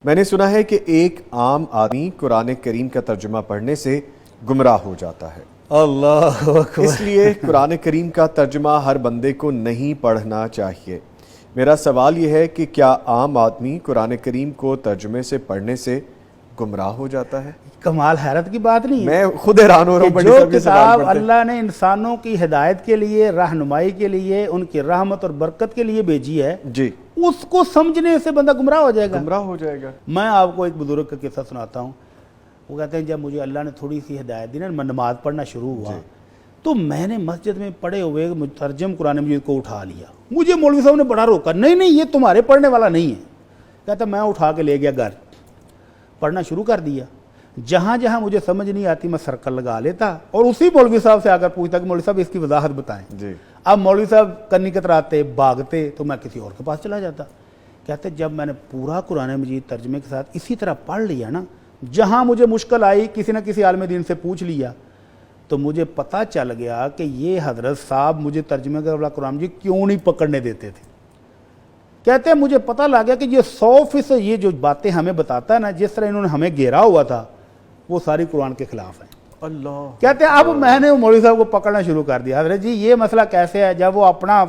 میں نے سنا ہے کہ ایک عام آدمی قرآن کریم کا ترجمہ پڑھنے سے گمراہ ہو جاتا ہے۔ اللہ اکبر۔ اس لیے قرآن کریم کا ترجمہ ہر بندے کو نہیں پڑھنا چاہیے۔ میرا سوال یہ ہے کہ کیا عام آدمی قرآن کریم کو ترجمے سے پڑھنے سے گمراہ ہو جاتا ہے؟ کمال حیرت کی بات نہیں ہے میں خود حیران ہو رہا ہوں بڑی جو صاحب یہ سوال کتاب پڑھتے۔ اللہ نے انسانوں کی ہدایت کے لیے، رہنمائی کے لیے، ان کی رحمت اور برکت کے لیے بھیجی ہے، جی اس کو سمجھنے سے بندہ گمراہ ہو جائے گا۔ گمراہ ہو جائے گا۔ میں آپ کو ایک بزرگ کا قصہ سناتا ہوں۔ وہ کہتے ہیں جب مجھے اللہ نے تھوڑی سی ہدایت دی نا، میں نماز پڑھنا شروع ہوا تو میں نے مسجد میں پڑھے ہوئے مترجم قرآن مجید کو اٹھا لیا۔ مجھے مولوی صاحب نے بڑا روکا، نہیں یہ تمہارے پڑھنے والا نہیں ہے۔ کہتا میں اٹھا کے لے گیا گھر، پڑھنا شروع کر دیا۔ جہاں جہاں مجھے سمجھ نہیں آتی میں سرکل لگا لیتا اور اسی مولوی صاحب سے آ کر پوچھتا کہ مولوی صاحب اس کی وضاحت بتائیں۔ جی اب مولوی صاحب کنی کتراتے بھاگتے تو میں کسی اور کے پاس چلا جاتا۔ کہتے جب میں نے پورا قرآن مجید ترجمے کے ساتھ اسی طرح پڑھ لیا نا، جہاں مجھے مشکل آئی کسی نہ کسی عالم دین سے پوچھ لیا تو مجھے پتہ چل گیا کہ یہ حضرت صاحب مجھے ترجمے کا قرآن مجید کیوں نہیں پکڑنے دیتے تھے۔ کہتے ہیں مجھے پتہ لگ گیا کہ یہ 100% یہ جو باتیں ہمیں بتاتا ہے نا، جس طرح انہوں نے ہمیں گھیرا ہوا تھا، وہ ساری قرآن کے خلاف ہیں۔ اللہ کہتے ہیں اب میں نے مولوی صاحب کو پکڑنا شروع کر دیا، حضرت جی یہ مسئلہ کیسے ہے؟ جب وہ اپنا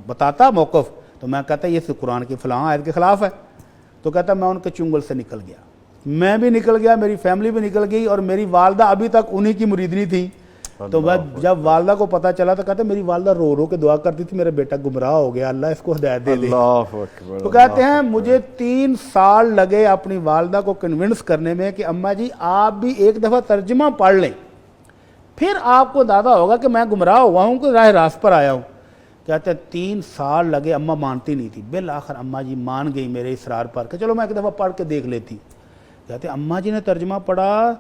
بتاتا موقف تو میں کہتا یہ قرآن کی فلاں آیت کے خلاف ہے۔ تو کہتا میں ان کے چنگل سے نکل گیا، میں بھی نکل گیا، میری فیملی بھی نکل گئی، اور میری والدہ ابھی تک انہی کی مریدنی تھی۔ تو میں جب والدہ کو پتہ چلا تو کہتا میری والدہ رو رو کے دعا کرتی تھی میرا بیٹا گمراہ ہو گیا، اللہ اس کو ہدایت دے دے۔ اللہ اکبر۔ تو کہتے ہیں مجھے 3 سال لگے اپنی والدہ کو کنونس کرنے میں کہ اماں جی آپ بھی ایک دفعہ ترجمہ پڑھ لیں، پھر آپ کو اندازہ ہوگا کہ میں گمراہ ہوا ہوں کہ راہ راست پر آیا ہوں۔ کہتے ہیں 3 سال لگے، اماں مانتی نہیں تھی، بالآخر اماں جی مان گئی میرے اصرار پر کہ چلو میں ایک دفعہ پڑھ کے دیکھ لیتی۔ کہتے ہیں اماں جی نے ترجمہ پڑھا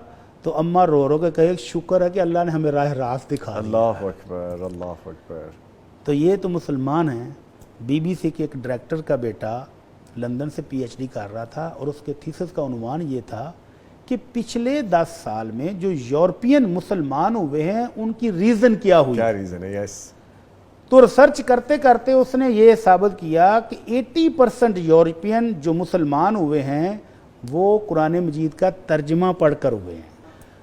تو اماں رو رو کے کہے شکر ہے کہ اللہ نے ہمیں راہ راست دکھا دیا۔ اللہ اکبر اللہ اکبر۔ تو یہ تو مسلمان ہیں۔ بی بی سی کے ایک ڈائریکٹر کا بیٹا لندن سے پی ایچ ڈی کر رہا تھا اور اس کے تھیسس کا عنوان یہ تھا کہ پچھلے 10 سال میں جو یورپین مسلمان ہوئے ہیں ان کی ریزن کیا ہوئی۔ کیا ریزن ہے؟ یس۔ تو ریسرچ کرتے کرتے اس نے یہ ثابت کیا کہ 80% یورپین جو مسلمان ہوئے ہیں وہ قرآن مجید کا ترجمہ پڑھ کر ہوئے ہیں۔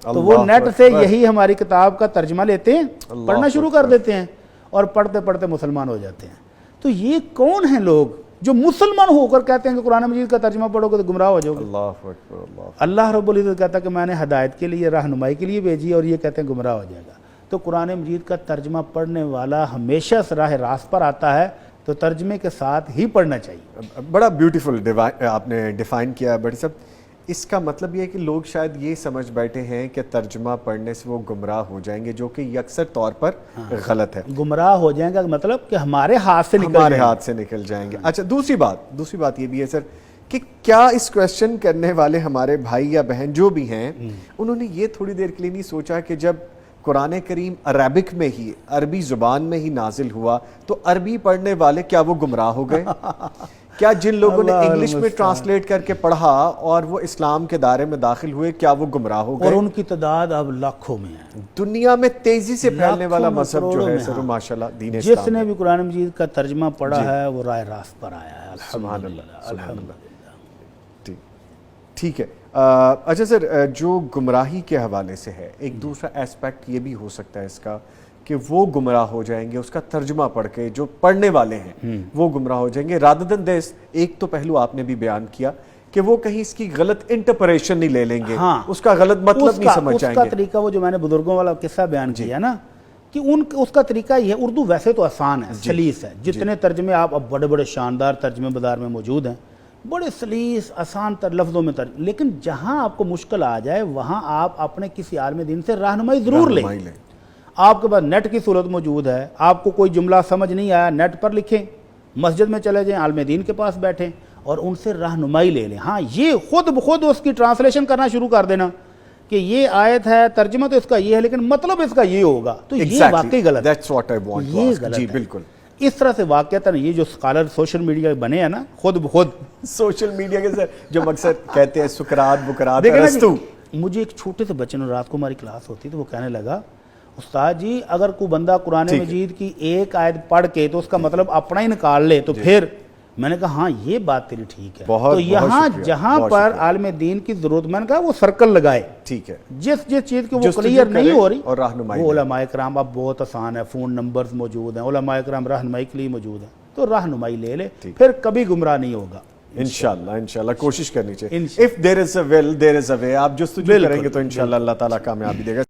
تو وہ نیٹ سے یہی ہماری کتاب کا ترجمہ لیتے ہیں، پڑھنا شروع کر دیتے ہیں اور پڑھتے پڑھتے مسلمان ہو جاتے ہیں۔ تو یہ کون ہیں لوگ جو مسلمان ہو کر کہتے ہیں کہ قرآن مجید کا ترجمہ پڑھو گے تو گمراہ ہو جاؤ گے؟ اللہ اکبر اللہ۔ اللہ رب العزت کہتا ہے کہ میں نے ہدایت کے لیے، رہنمائی کے لیے بھیجی، اور یہ کہتے ہیں گمراہ ہو جائے گا۔ تو قرآن مجید کا ترجمہ پڑھنے والا ہمیشہ راہ راست پر آتا ہے، تو ترجمے کے ساتھ ہی پڑھنا چاہیے۔ بڑا بیوٹیفل آپ نے ڈیفائن کیا بڑی صاحب۔ اس کا مطلب یہ ہے کہ لوگ شاید یہ سمجھ بیٹھے ہیں کہ ترجمہ پڑھنے سے وہ گمراہ ہو جائیں گے، جو کہ یکسر طور پر غلط ہے۔ گمراہ ہو جائیں گا مطلب کہ ہمارے ہاتھ سے نکل ہمارے جائیں گے۔ ہاتھ سے نکل جائیں گے۔ اچھا دوسری بات یہ بھی ہے سر کہ کیا اس کویسچن کرنے والے ہمارے بھائی یا بہن جو بھی ہیں انہوں نے یہ تھوڑی دیر کے لیے نہیں سوچا کہ جب قرآن کریم عربک میں ہی، عربی زبان میں ہی نازل ہوا تو عربی پڑھنے والے کیا وہ گمراہ ہو گئے؟ کیا جن لوگوں نے انگلش میں ٹرانسلیٹ کر کے پڑھا اور وہ اسلام کے دائرے میں داخل ہوئے کیا وہ گمراہ ہو گئے؟ اور ان کی تعداد اب لاکھوں میں ہے۔ دنیا میں تیزی سے پھیلنے والا لاکھوں مذہب جو کروڑوں ہے میں، سر ماشاءاللہ دین اسلام جس نے بھی قرآن مجید کا ترجمہ پڑھا ہے وہ راہ راست پر آیا ہے۔ سبحان اللہ الحمدللہ الحمدللہ۔ ٹھیک ہے۔ اچھا سر، جو گمراہی کے حوالے سے ہے ایک دوسرا ایسپیکٹ یہ بھی ہو سکتا ہے اس کا کہ وہ گمراہ ہو جائیں گے اس کا ترجمہ پڑھ کے، جو پڑھنے والے ہیں وہ گمراہ ہو جائیں گے۔ رادر دین دس، ایک تو پہلو آپ نے بھی بیان کیا کہ وہ کہیں اس کی غلط انٹرپریشن نہیں لے لیں گے، اس کا غلط مطلب نہیں سمجھ جائیں گے۔ اس کا طریقہ وہ جو میں نے بزرگوں والا قصہ بیان کیا نا کہ اس کا طریقہ یہ ہے، اردو ویسے تو آسان ہے، سلیس ہے، جتنے ترجمے آپ اب بڑے بڑے شاندار ترجمے بازار میں موجود ہیں، بڑے سلیس آسان تر لفظوں میں لیکن جہاں آپ کو مشکل آ جائے وہاں آپ اپنے کسی عالم دین سے رہنمائی ضرور لیں۔ آپ کے پاس نیٹ کی صورت موجود ہے، آپ کو کوئی جملہ سمجھ نہیں آیا نیٹ پر لکھیں، مسجد میں چلے جائیں، عالم دین کے پاس بیٹھیں اور ان سے رہنمائی لے لیں۔ ہاں یہ خود بخود اس کی ٹرانسلیشن کرنا شروع کر دینا کہ یہ آیت ہے، ترجمہ تو اس کا یہ ہے لیکن مطلب اس کا یہ ہوگا، تو یہ واقعی غلط ہے۔ یہ غلط جی ہے۔ بالکل اس طرح سے واقعتاً یہ جو اسکالر سوشل میڈیا بنے ہیں نا، خود بخود سوشل میڈیا کے سر جو مقصد کہتے ہیں سکرات بکرات دیکھیں ارسطو۔ مجھے ایک چھوٹے سے بچے نے رات کو ہماری کلاس ہوتی تو وہ کہنے لگا استاد جی اگر کوئی بندہ قرآن مجید کی ایک آیت پڑھ کے تو اس کا مطلب اپنا ہی نکال لے تو پھر میں نے کہا ہاں یہ بات تیری ٹھیک ہے. بہت تو یہاں شکریہ، جہاں بہت پر شکریہ. عالم دین کی ضرورت، میں نے کہا وہ سرکل لگائے، ٹھیک ہے، جس چیز کی وہ جستجو کلیئر نہیں کرے ہو رہی اور رہنمائی وہ دے. علماء کرام اب بہت آسان ہے، فون نمبرز موجود ہیں، علماء کرام رہنمائی کے لیے موجود ہیں، تو رہنمائی لے لے، پھر کبھی گمراہ نہیں ہوگا. انشاءاللہ کوشش کرنی چاہیے. انشاءاللہ. if there is a will there is a way. آپ جستجو کریں گے تو انشاءاللہ اللہ تعالیٰ کامیابی دے گا.